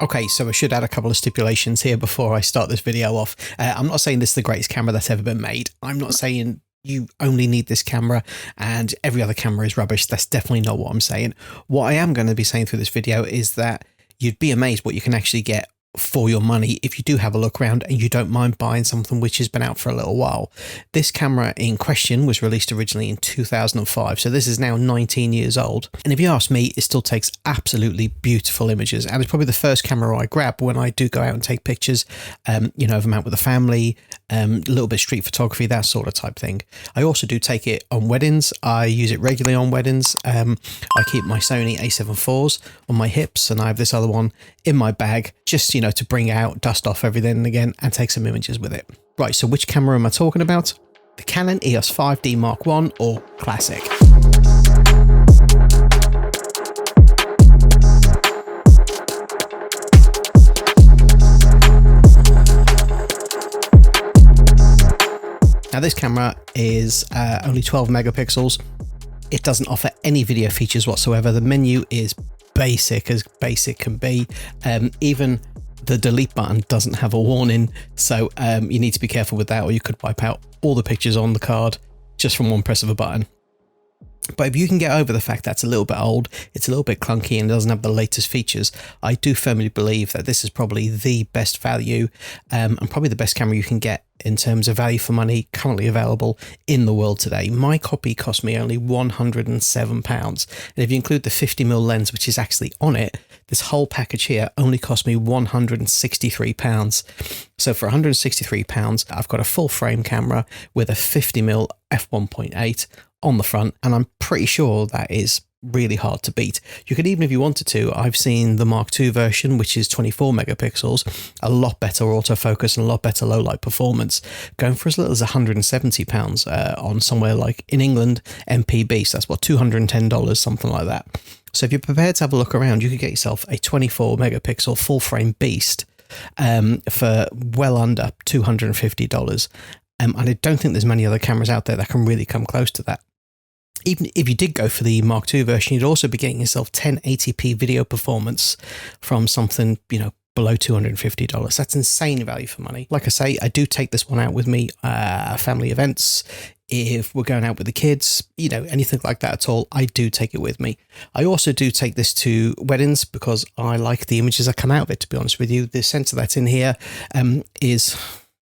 Okay, so I should add a couple of stipulations here before I start this video off. I'm not saying this is the greatest camera that's ever been made. I'm not saying you only need this camera and every other camera is rubbish. That's definitely not what I'm saying. What I am going to be saying through this video is that you'd be amazed what you can actually get for your money if you do have a look around and you don't mind buying something which has been out for a little while. This camera in question was released originally in 2005, so this is now 19 years old, and if you ask me, it still takes absolutely beautiful images, and it's probably the first camera I grab when I do go out and take pictures, you know, if I'm out with the family, a little bit of street photography, that sort of type thing. I also do take it on weddings. I use it regularly on weddings. I keep my Sony a7 IVs on my hips, and I have this other one in my bag, just, you know, to bring out, dust off every then and again and take some images with it. Right, so which camera am I talking about? The Canon EOS 5D Mark I, or Classic. Now this camera is only 12 megapixels. It doesn't offer any video features whatsoever. The menu is basic as basic can be. Even the delete button doesn't have a warning, so you need to be careful with that, or you could wipe out all the pictures on the card just from one press of a button. But if you can get over the fact that's a little bit old, it's a little bit clunky and doesn't have the latest features, I do firmly believe that this is probably the best value and probably the best camera you can get in terms of value for money currently available in the world today. My copy cost me only £107, and if you include the 50mm lens which is actually on it, this whole package here only cost me £163. So for £163 I've got a full frame camera with a 50mm f1.8 on the front, and I'm pretty sure that is really hard to beat. You could, even if you wanted to, I've seen the Mark II version, which is 24 megapixels, a lot better autofocus and a lot better low light performance, going for as little as £170 on somewhere like, in England, MPB, so that's what, $210, something like that. So if you're prepared to have a look around, you could get yourself a 24 megapixel full frame beast for well under $250. And I don't think there's many other cameras out there that can really come close to that. Even if you did go for the Mark II version, you'd also be getting yourself 1080p video performance from something, you know, below $250. That's insane value for money. Like I say, I do take this one out with me, family events. If we're going out with the kids, you know, anything like that at all, I do take it with me. I also do take this to weddings because I like the images that come out of it, to be honest with you. The sensor that's in here is,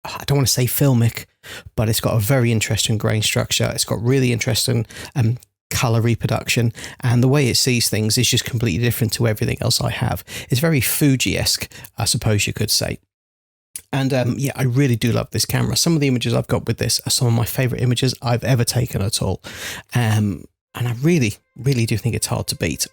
I don't want to say filmic, but it's got a very interesting grain structure. It's got really interesting color reproduction, and the way it sees things is just completely different to everything else I have. It's very Fuji-esque, I suppose you could say. And yeah, I really do love this camera. Some of the images I've got with this are some of my favorite images I've ever taken at all. And I really, really do think it's hard to beat.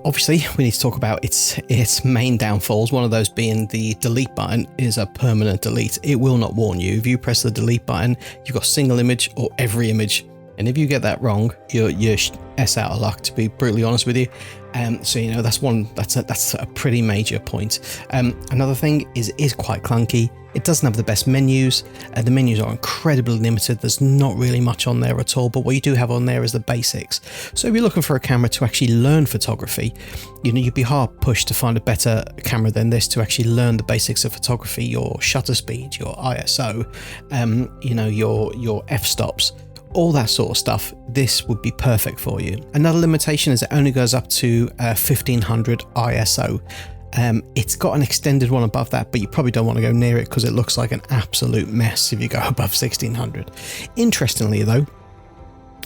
Obviously, we need to talk about its main downfalls, one of those being the delete button is a permanent delete. It will not warn you. If you press the delete button, you've got single image or every image. And if you get that wrong, you're S out of luck, to be brutally honest with you. So, you know, that's a pretty major point. Another thing is it is quite clunky. It doesn't have the best menus. The menus are incredibly limited. There's not really much on there at all, but what you do have on there is the basics. So if you're looking for a camera to actually learn photography, you know, you'd be hard pushed to find a better camera than this to actually learn the basics of photography, your shutter speed, your ISO, you know, your f-stops, all that sort of stuff. This would be perfect for you. Another limitation is it only goes up to 1500 ISO. It's got an extended one above that, but you probably don't want to go near it because it looks like an absolute mess if you go above 1600. Interestingly though,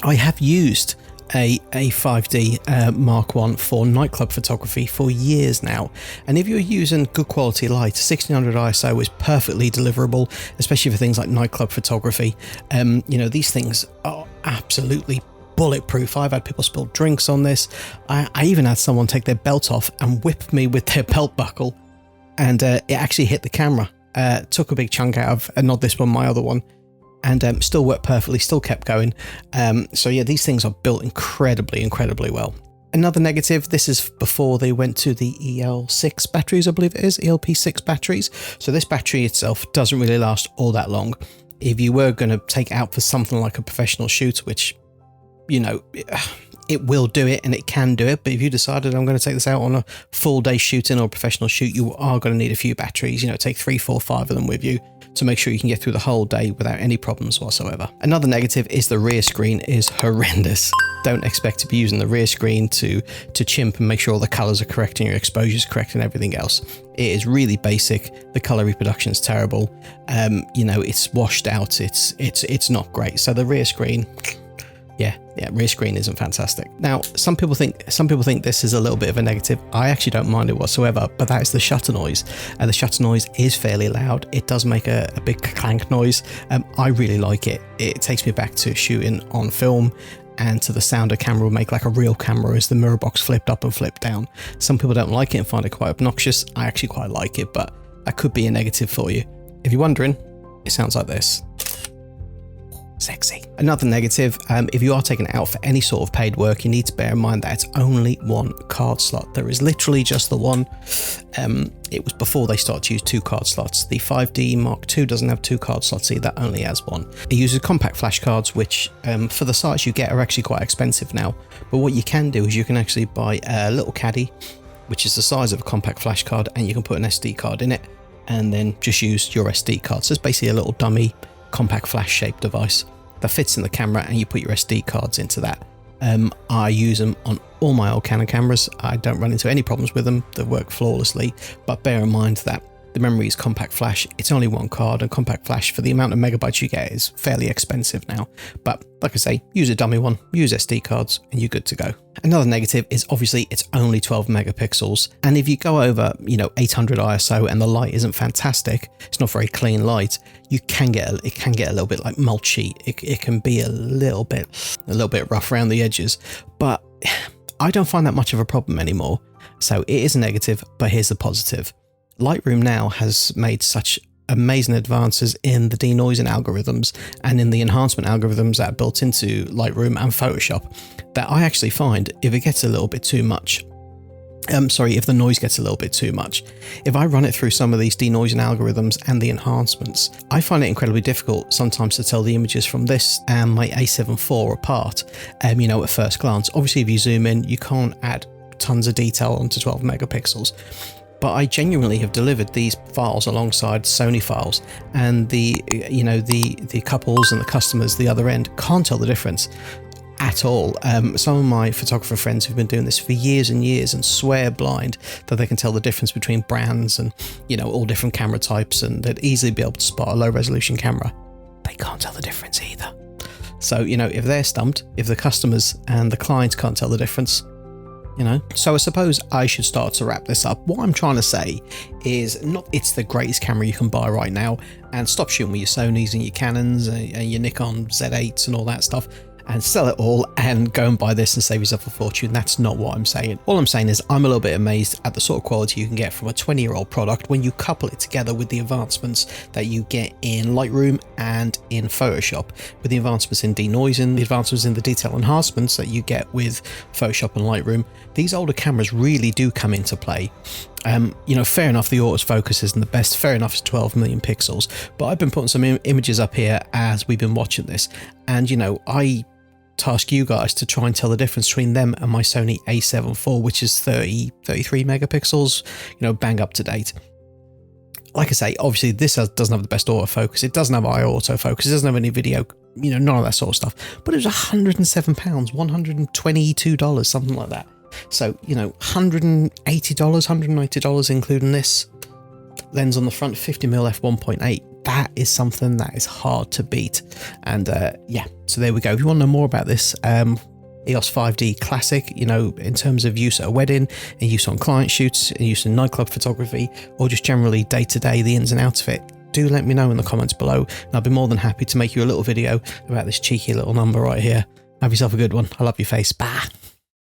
I have used a 5D Mark I for nightclub photography for years now, and if you're using good quality light, 1600 ISO is perfectly deliverable, especially for things like nightclub photography. You know, these things are absolutely bulletproof. I've had people spill drinks on this. I even had someone take their belt off and whip me with their belt buckle, and it actually hit the camera. Took a big chunk out of, not this one, my other one, and still worked perfectly, still kept going. So yeah, these things are built incredibly well. Another negative, this is before they went to the EL6 batteries, I believe it is, ELP6 batteries. So this battery itself doesn't really last all that long. If you were going to take it out for something like a professional shoot, which, you know, it will do it and it can do it, but if you decided I'm going to take this out on a full day shooting or a professional shoot, you are going to need a few batteries, you know, take 3, 4, 5 of them with you to make sure you can get through the whole day without any problems whatsoever. Another negative is the rear screen is horrendous. Don't expect to be using the rear screen to chimp and make sure all the colors are correct and your exposure is correct and everything else. It is really basic. The color reproduction is terrible. You know, it's washed out. It's not great. So the rear screen, yeah, rear screen isn't fantastic. Now, some people think this is a little bit of a negative. I actually don't mind it whatsoever, but that is the shutter noise. And the shutter noise is fairly loud. It does make a big clank noise. I really like it. It takes me back to shooting on film and to the sound a camera will make like a real camera as the mirror box flipped up and flipped down. Some people don't like it and find it quite obnoxious. I actually quite like it, but that could be a negative for you. If you're wondering, it sounds like this. Sexy. Another negative, if you are taking it out for any sort of paid work, you need to bear in mind that it's only one card slot. There is literally just the one. It was before they started to use 2 card slots. The 5D Mark II doesn't have 2 card slots either, only has 1. It uses compact flash cards, which for the size you get are actually quite expensive now. But what you can do is you can actually buy a little caddy, which is the size of a compact flash card, and you can put an SD card in it and then just use your SD card. So it's basically a little dummy compact flash shaped device that fits in the camera and you put your SD cards into that. I use them on all my old Canon cameras. I don't run into any problems with them. They work flawlessly, but bear in mind that the memory is compact flash. It's only 1 card, and compact flash for the amount of megabytes you get is fairly expensive now. But like I say, use a dummy one, use SD cards, and you're good to go. Another negative is obviously it's only 12 megapixels. And if you go over, you know, 800 ISO and the light isn't fantastic, it's not very clean light, it can get a little bit like mulchy. It can be a little bit rough around the edges, but I don't find that much of a problem anymore. So it is a negative, but here's the positive. Lightroom now has made such amazing advances in the denoising algorithms and in the enhancement algorithms that are built into Lightroom and Photoshop that I actually find if it gets a little bit too much, if the noise gets a little bit too much, if I run it through some of these denoising algorithms and the enhancements, I find it incredibly difficult sometimes to tell the images from this and my A7 IV apart, you know, at first glance. Obviously, if you zoom in, you can't add tons of detail onto 12 megapixels. But I genuinely have delivered these files alongside Sony files, and the couples and the customers the other end can't tell the difference at all. Some of my photographer friends who've been doing this for years and years and swear blind that they can tell the difference between brands and, you know, all different camera types, and they'd easily be able to spot a low resolution camera. They can't tell the difference either. So, you know, if they're stumped, if the customers and the clients can't tell the difference, you know. So I suppose I should start to wrap this up. What I'm trying to say is not it's the greatest camera you can buy right now, and stop shooting with your Sonys and your Canons and your Nikon Z8s and all that stuff, and sell it all and go and buy this and save yourself a fortune. That's not what I'm saying. All I'm saying is I'm a little bit amazed at the sort of quality you can get from a 20-year-old product when you couple it together with the advancements that you get in Lightroom and in Photoshop, with the advancements in denoising, the advancements in the detail enhancements that you get with Photoshop and Lightroom. These older cameras really do come into play. You know, fair enough, the autofocus isn't the best, fair enough, it's 12 million pixels, but I've been putting some images up here as we've been watching this, and you know, I task you guys to try and tell the difference between them and my Sony A7 IV, which is 33 megapixels, you know, bang up to date. Like I say, obviously this doesn't have the best autofocus, it doesn't have autofocus, it doesn't have any video, you know, none of that sort of stuff, but it was £107, $122, something like that. So, you know, $180, $190 including this lens on the front, 50mm f1.8. That is something that is hard to beat. And yeah, so there we go. If you want to know more about this EOS 5D Classic, you know, in terms of use at a wedding and use on client shoots and use in nightclub photography, or just generally day-to-day, the ins and outs of it, do let me know in the comments below, and I'll be more than happy to make you a little video about this cheeky little number right here. Have yourself a good one. I love your face. Bye.